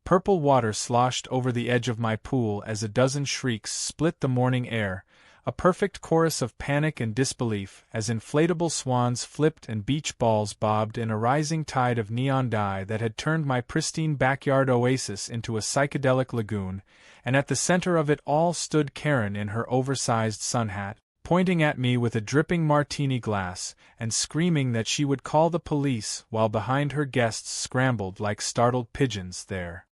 Purple water sloshed over the edge of my pool as a dozen shrieks split the morning air, a perfect chorus of panic and disbelief as inflatable swans flipped and beach balls bobbed in a rising tide of neon dye that had turned my pristine backyard oasis into a psychedelic lagoon, and at the center of it all stood Karen in her oversized sun hat, pointing at me with a dripping martini glass, and screaming that she would call the police while behind her guests scrambled like startled pigeons there.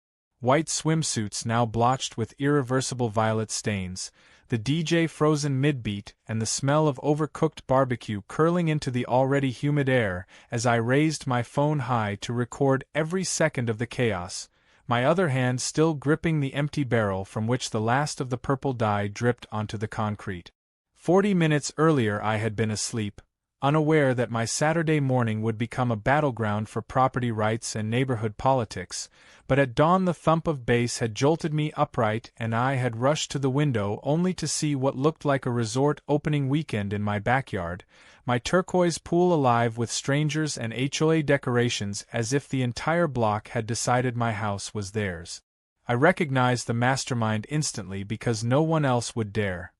White swimsuits now blotched with irreversible violet stains, the DJ frozen mid-beat and the smell of overcooked barbecue curling into the already humid air as I raised my phone high to record every second of the chaos, my other hand still gripping the empty barrel from which the last of the purple dye dripped onto the concrete. 40 minutes earlier I had been asleep, unaware that my Saturday morning would become a battleground for property rights and neighborhood politics, but at dawn the thump of bass had jolted me upright and I had rushed to the window only to see what looked like a resort opening weekend in my backyard, my turquoise pool alive with strangers and HOA decorations as if the entire block had decided my house was theirs. I recognized the mastermind instantly because no one else would dare.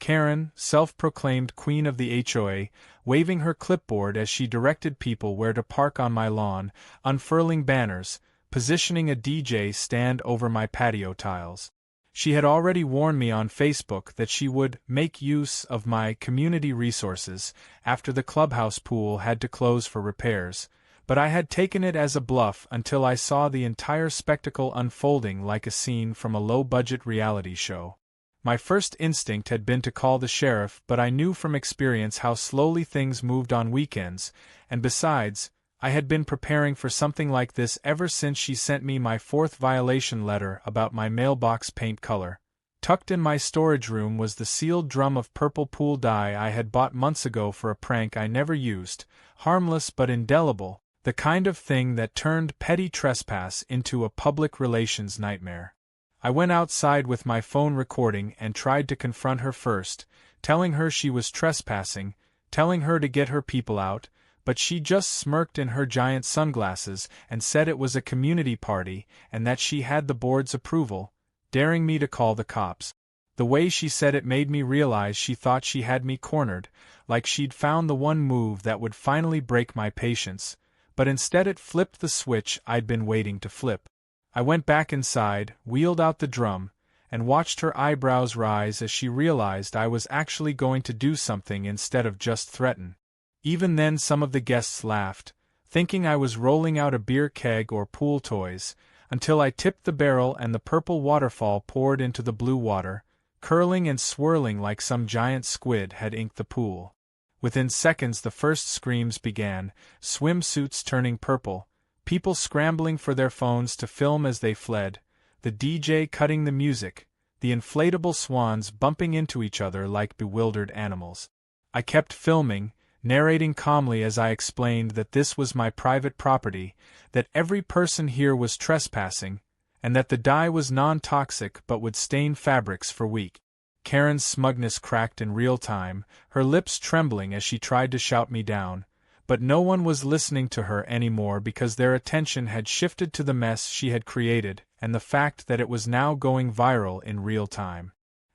Karen, self-proclaimed queen of the HOA, waving her clipboard as she directed people where to park on my lawn, unfurling banners, positioning a DJ stand over my patio tiles. She had already warned me on Facebook that she would make use of my community resources after the clubhouse pool had to close for repairs, but I had taken it as a bluff until I saw the entire spectacle unfolding like a scene from a low-budget reality show. My first instinct had been to call the sheriff, but I knew from experience how slowly things moved on weekends, and besides, I had been preparing for something like this ever since she sent me my 4th violation letter about my mailbox paint color. Tucked in my storage room was the sealed drum of purple pool dye I had bought months ago for a prank I never used, harmless but indelible, the kind of thing that turned petty trespass into a public relations nightmare. I went outside with my phone recording and tried to confront her first, telling her she was trespassing, telling her to get her people out, but she just smirked in her giant sunglasses and said it was a community party and that she had the board's approval, daring me to call the cops. The way she said it made me realize she thought she had me cornered, like she'd found the one move that would finally break my patience, but instead it flipped the switch I'd been waiting to flip. I went back inside, wheeled out the drum, and watched her eyebrows rise as she realized I was actually going to do something instead of just threaten. Even then some of the guests laughed, thinking I was rolling out a beer keg or pool toys, until I tipped the barrel and the purple waterfall poured into the blue water, curling and swirling like some giant squid had inked the pool. Within seconds the first screams began, swimsuits turning purple, people scrambling for their phones to film as they fled, the DJ cutting the music, the inflatable swans bumping into each other like bewildered animals. I kept filming, narrating calmly as I explained that this was my private property, that every person here was trespassing, and that the dye was non-toxic but would stain fabrics for weeks. Karen's smugness cracked in real time, her lips trembling as she tried to shout me down, but no one was listening to her anymore because their attention had shifted to the mess she had created and the fact that it was now going viral in real time.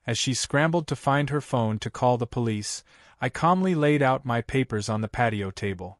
As she scrambled to find her phone to call the police, I calmly laid out my papers on the patio table.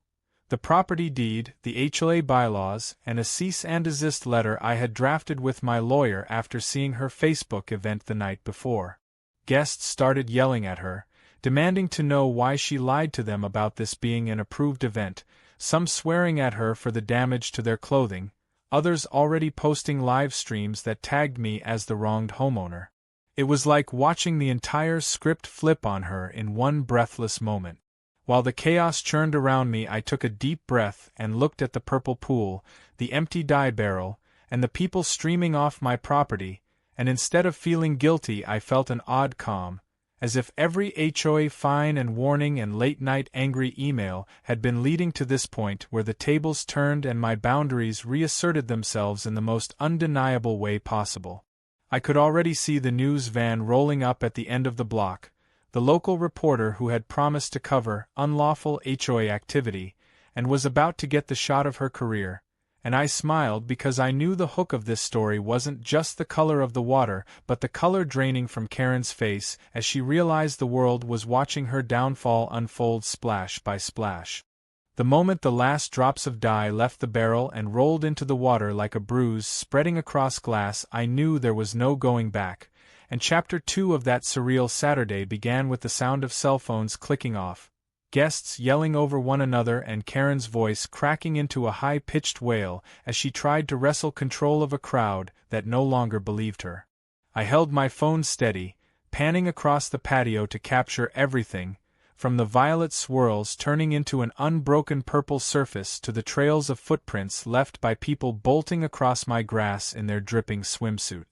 The property deed, the HOA bylaws, and a cease and desist letter I had drafted with my lawyer after seeing her Facebook event the night before. Guests started yelling at her, demanding to know why she lied to them about this being an approved event, some swearing at her for the damage to their clothing, others already posting live streams that tagged me as the wronged homeowner. It was like watching the entire script flip on her in one breathless moment. While the chaos churned around me, I took a deep breath and looked at the purple pool, the empty dye barrel, and the people streaming off my property, and instead of feeling guilty I felt an odd calm, as if every HOA fine and warning and late-night angry email had been leading to this point where the tables turned and my boundaries reasserted themselves in the most undeniable way possible. I could already see the news van rolling up at the end of the block, the local reporter who had promised to cover unlawful HOA activity, and was about to get the shot of her career, and I smiled because I knew the hook of this story wasn't just the color of the water but the color draining from Karen's face as she realized the world was watching her downfall unfold splash by splash. The moment the last drops of dye left the barrel and rolled into the water like a bruise spreading across glass, I knew there was no going back, and Chapter 2 of that surreal Saturday began with the sound of cell phones clicking off, guests yelling over one another and Karen's voice cracking into a high-pitched wail as she tried to wrestle control of a crowd that no longer believed her. I held my phone steady, panning across the patio to capture everything, from the violet swirls turning into an unbroken purple surface to the trails of footprints left by people bolting across my grass in their dripping swimsuit.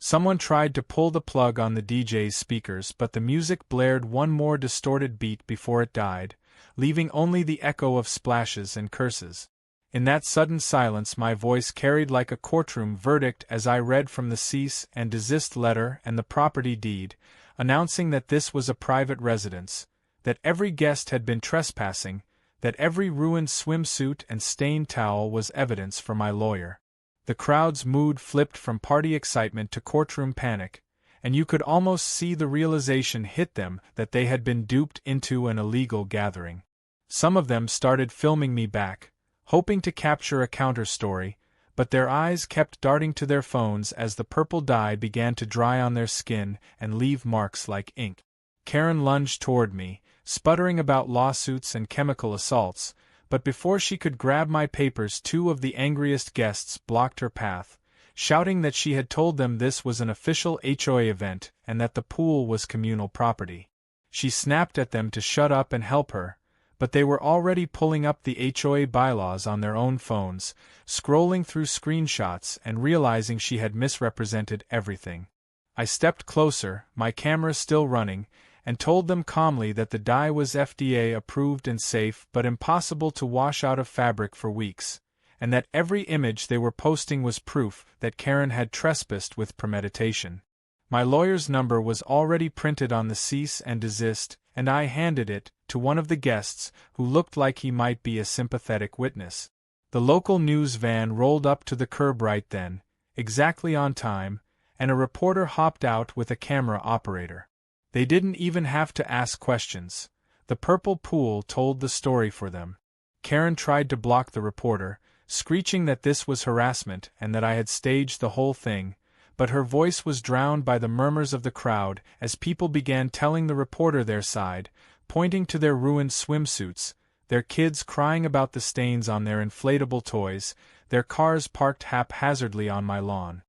Someone tried to pull the plug on the DJ's speakers, but the music blared one more distorted beat before it died, leaving only the echo of splashes and curses. In that sudden silence my voice carried like a courtroom verdict as I read from the cease and desist letter and the property deed, announcing that this was a private residence, that every guest had been trespassing, that every ruined swimsuit and stained towel was evidence for my lawyer. The crowd's mood flipped from party excitement to courtroom panic, and you could almost see the realization hit them that they had been duped into an illegal gathering. Some of them started filming me back, hoping to capture a counter-story, but their eyes kept darting to their phones as the purple dye began to dry on their skin and leave marks like ink. Karen lunged toward me, sputtering about lawsuits and chemical assaults, but before she could grab my papers, two of the angriest guests blocked her path, shouting that she had told them this was an official HOA event and that the pool was communal property. She snapped at them to shut up and help her, but they were already pulling up the HOA bylaws on their own phones, scrolling through screenshots and realizing she had misrepresented everything. I stepped closer, my camera still running, and told them calmly that the dye was FDA approved and safe but impossible to wash out of fabric for weeks, and that every image they were posting was proof that Karen had trespassed with premeditation. My lawyer's number was already printed on the cease and desist, and I handed it to one of the guests who looked like he might be a sympathetic witness. The local news van rolled up to the curb right then, exactly on time, and a reporter hopped out with a camera operator. They didn't even have to ask questions. The purple pool told the story for them. Karen tried to block the reporter, screeching that this was harassment and that I had staged the whole thing, but her voice was drowned by the murmurs of the crowd as people began telling the reporter their side, pointing to their ruined swimsuits, their kids crying about the stains on their inflatable toys, their cars parked haphazardly on my lawn.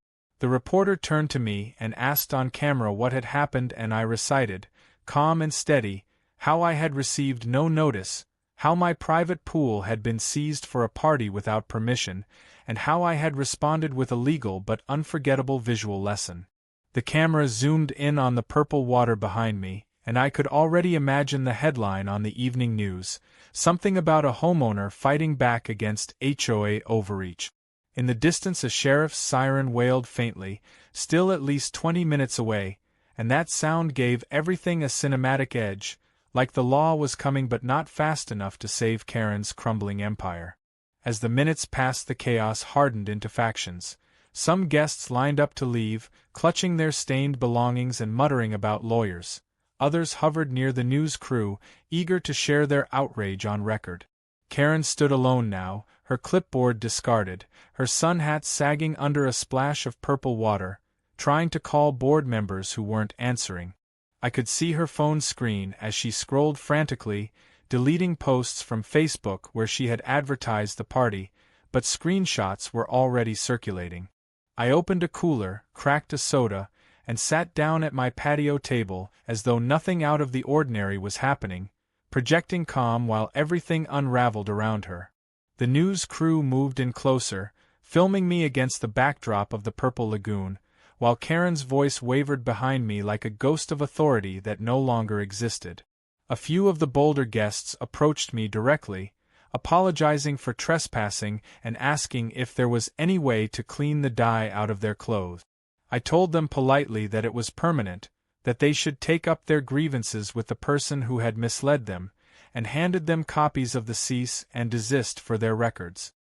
The reporter turned to me and asked on camera what had happened, and I recited, calm and steady, how I had received no notice, how my private pool had been seized for a party without permission, and how I had responded with a legal but unforgettable visual lesson. The camera zoomed in on the purple water behind me, and I could already imagine the headline on the evening news, something about a homeowner fighting back against HOA overreach. In the distance a sheriff's siren wailed faintly, still at least 20 minutes away, and that sound gave everything a cinematic edge, like the law was coming but not fast enough to save Karen's crumbling empire. As the minutes passed, the chaos hardened into factions. Some guests lined up to leave, clutching their stained belongings and muttering about lawyers. Others hovered near the news crew, eager to share their outrage on record. Karen stood alone now, her clipboard discarded, her sun hat sagging under a splash of purple water, trying to call board members who weren't answering. I could see her phone screen as she scrolled frantically, deleting posts from Facebook where she had advertised the party, but screenshots were already circulating. I opened a cooler, cracked a soda, and sat down at my patio table as though nothing out of the ordinary was happening, projecting calm while everything unraveled around her. The news crew moved in closer, filming me against the backdrop of the purple lagoon, while Karen's voice wavered behind me like a ghost of authority that no longer existed. A few of the bolder guests approached me directly, apologizing for trespassing and asking if there was any way to clean the dye out of their clothes. I told them politely that it was permanent, that they should take up their grievances with the person who had misled them, and handed them copies of the cease and desist for their records.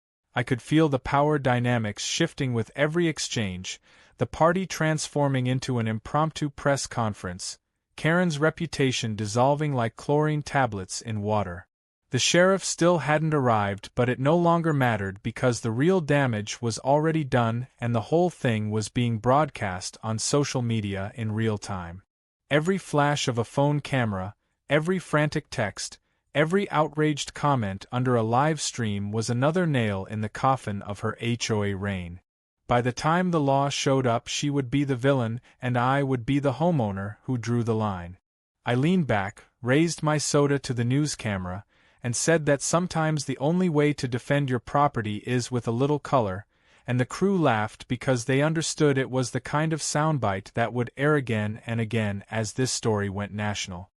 I could feel the power dynamics shifting with every exchange, the party transforming into an impromptu press conference, Karen's reputation dissolving like chlorine tablets in water. The sheriff still hadn't arrived, but it no longer mattered because the real damage was already done and the whole thing was being broadcast on social media in real time. Every flash of a phone camera, every frantic text, every outraged comment under a live stream was another nail in the coffin of her HOA reign. By the time the law showed up, she would be the villain and I would be the homeowner who drew the line. I leaned back, raised my soda to the news camera, and said that sometimes the only way to defend your property is with a little color, and the crew laughed because they understood it was the kind of soundbite that would air again and again as this story went national.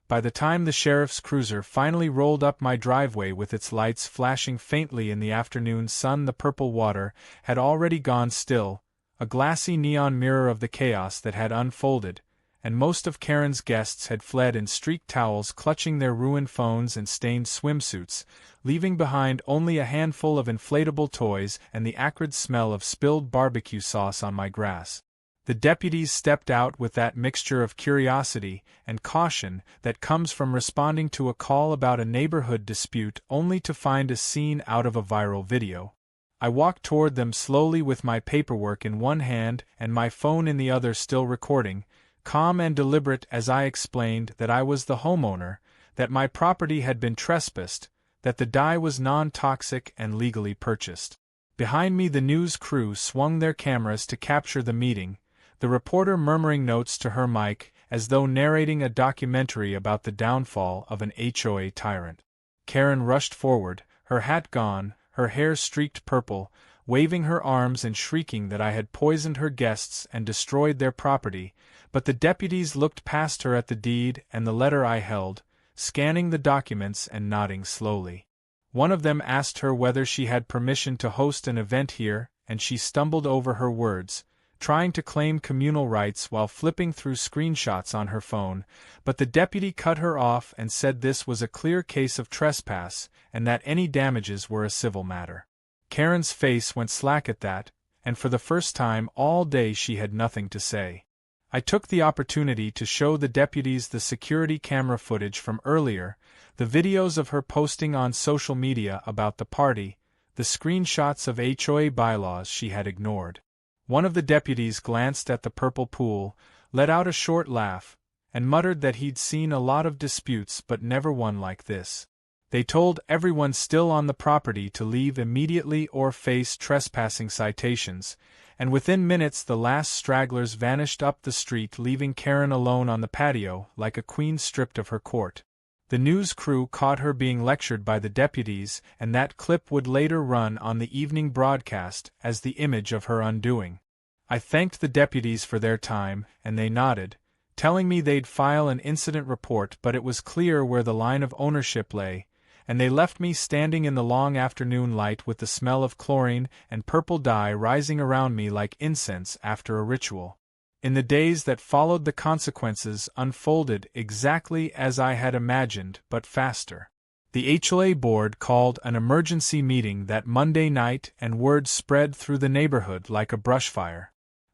By the time the sheriff's cruiser finally rolled up my driveway with its lights flashing faintly in the afternoon sun, the purple water had already gone still, a glassy neon mirror of the chaos that had unfolded, and most of Karen's guests had fled in streaked towels clutching their ruined phones and stained swimsuits, leaving behind only a handful of inflatable toys and the acrid smell of spilled barbecue sauce on my grass. The deputies stepped out with that mixture of curiosity and caution that comes from responding to a call about a neighborhood dispute only to find a scene out of a viral video. I walked toward them slowly with my paperwork in one hand and my phone in the other, still recording, calm and deliberate as I explained that I was the homeowner, that my property had been trespassed, that the dye was non-toxic and legally purchased. Behind me the news crew swung their cameras to capture the meeting, the reporter murmuring notes to her mic as though narrating a documentary about the downfall of an HOA tyrant. Karen rushed forward, her hat gone, her hair streaked purple, waving her arms and shrieking that I had poisoned her guests and destroyed their property, but the deputies looked past her at the deed and the letter I held, scanning the documents and nodding slowly. One of them asked her whether she had permission to host an event here, and she stumbled over her words, trying to claim communal rights while flipping through screenshots on her phone, but the deputy cut her off and said this was a clear case of trespass and that any damages were a civil matter. Karen's face went slack at that, and for the first time all day she had nothing to say. I took the opportunity to show the deputies the security camera footage from earlier, the videos of her posting on social media about the party, the screenshots of HOA bylaws she had ignored. One of the deputies glanced at the purple pool, let out a short laugh, and muttered that he'd seen a lot of disputes but never one like this. They told everyone still on the property to leave immediately or face trespassing citations, and within minutes the last stragglers vanished up the street, leaving Karen alone on the patio like a queen stripped of her court. The news crew caught her being lectured by the deputies, and that clip would later run on the evening broadcast as the image of her undoing. I thanked the deputies for their time, and they nodded, telling me they'd file an incident report, but it was clear where the line of ownership lay, and they left me standing in the long afternoon light with the smell of chlorine and purple dye rising around me like incense after a ritual. In the days that followed, the consequences unfolded exactly as I had imagined, but faster. The HOA board called an emergency meeting that Monday night, and word spread through the neighborhood like a brushfire.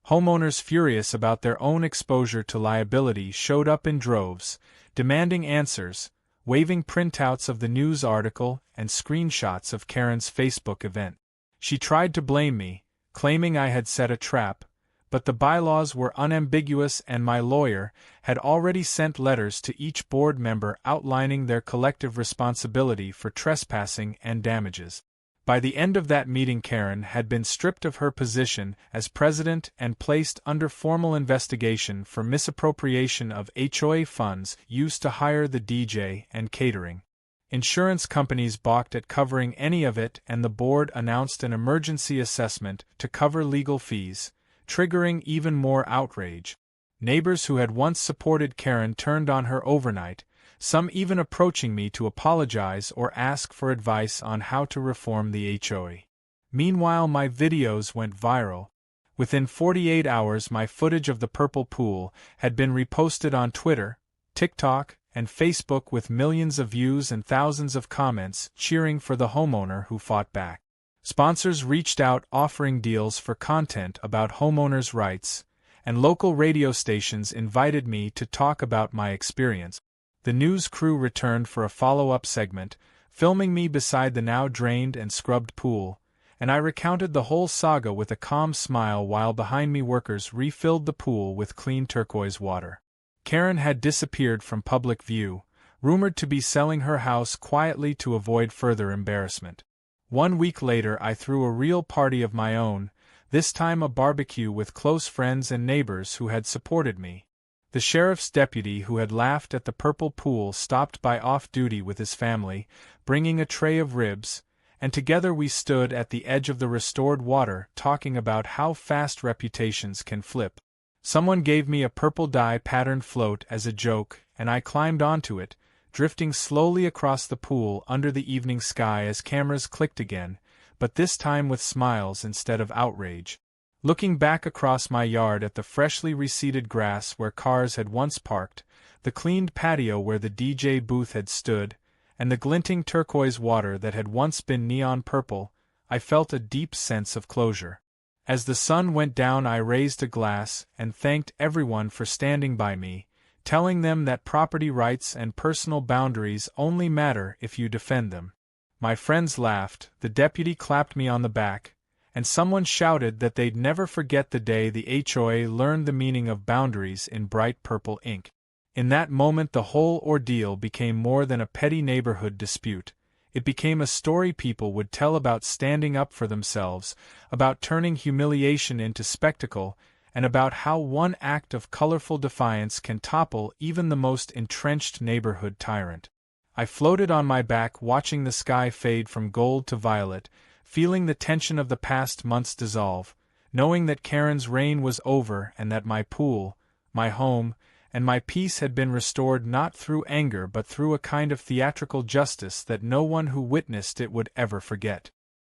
Homeowners furious about their own exposure to liability showed up in droves, demanding answers, waving printouts of the news article and screenshots of Karen's Facebook event. She tried to blame me, claiming I had set a trap, but the bylaws were unambiguous and my lawyer had already sent letters to each board member outlining their collective responsibility for trespassing and damages. By the end of that meeting, Karen had been stripped of her position as president and placed under formal investigation for misappropriation of HOA funds used to hire the DJ and catering. Insurance companies balked at covering any of it, and the board announced an emergency assessment to cover legal fees, triggering even more outrage. Neighbors who had once supported Karen turned on her overnight, some even approaching me to apologize or ask for advice on how to reform the HOA. Meanwhile, my videos went viral. Within 48 hours, my footage of the purple pool had been reposted on Twitter, TikTok, and Facebook with millions of views and thousands of comments cheering for the homeowner who fought back. Sponsors reached out offering deals for content about homeowners' rights, and local radio stations invited me to talk about my experience. The news crew returned for a follow-up segment, filming me beside the now drained and scrubbed pool, and I recounted the whole saga with a calm smile while behind me workers refilled the pool with clean turquoise water. Karen had disappeared from public view, rumored to be selling her house quietly to avoid further embarrassment. 1 week later I threw a real party of my own, this time a barbecue with close friends and neighbors who had supported me. The sheriff's deputy who had laughed at the purple pool stopped by off-duty with his family, bringing a tray of ribs, and together we stood at the edge of the restored water talking about how fast reputations can flip. Someone gave me a purple dye-patterned float as a joke, and I climbed onto it, drifting slowly across the pool under the evening sky as cameras clicked again, but this time with smiles instead of outrage. Looking back across my yard at the freshly reseeded grass where cars had once parked, the cleaned patio where the DJ booth had stood, and the glinting turquoise water that had once been neon purple, I felt a deep sense of closure. As the sun went down I raised a glass and thanked everyone for standing by me, telling them that property rights and personal boundaries only matter if you defend them. My friends laughed, the deputy clapped me on the back, and someone shouted that they'd never forget the day the HOA learned the meaning of boundaries in bright purple ink. In that moment the whole ordeal became more than a petty neighborhood dispute. It became a story people would tell about standing up for themselves, about turning humiliation into spectacle, and about how one act of colorful defiance can topple even the most entrenched neighborhood tyrant. I floated on my back watching the sky fade from gold to violet, feeling the tension of the past months dissolve, knowing that Karen's reign was over and that my pool, my home, and my peace had been restored not through anger but through a kind of theatrical justice that no one who witnessed it would ever forget.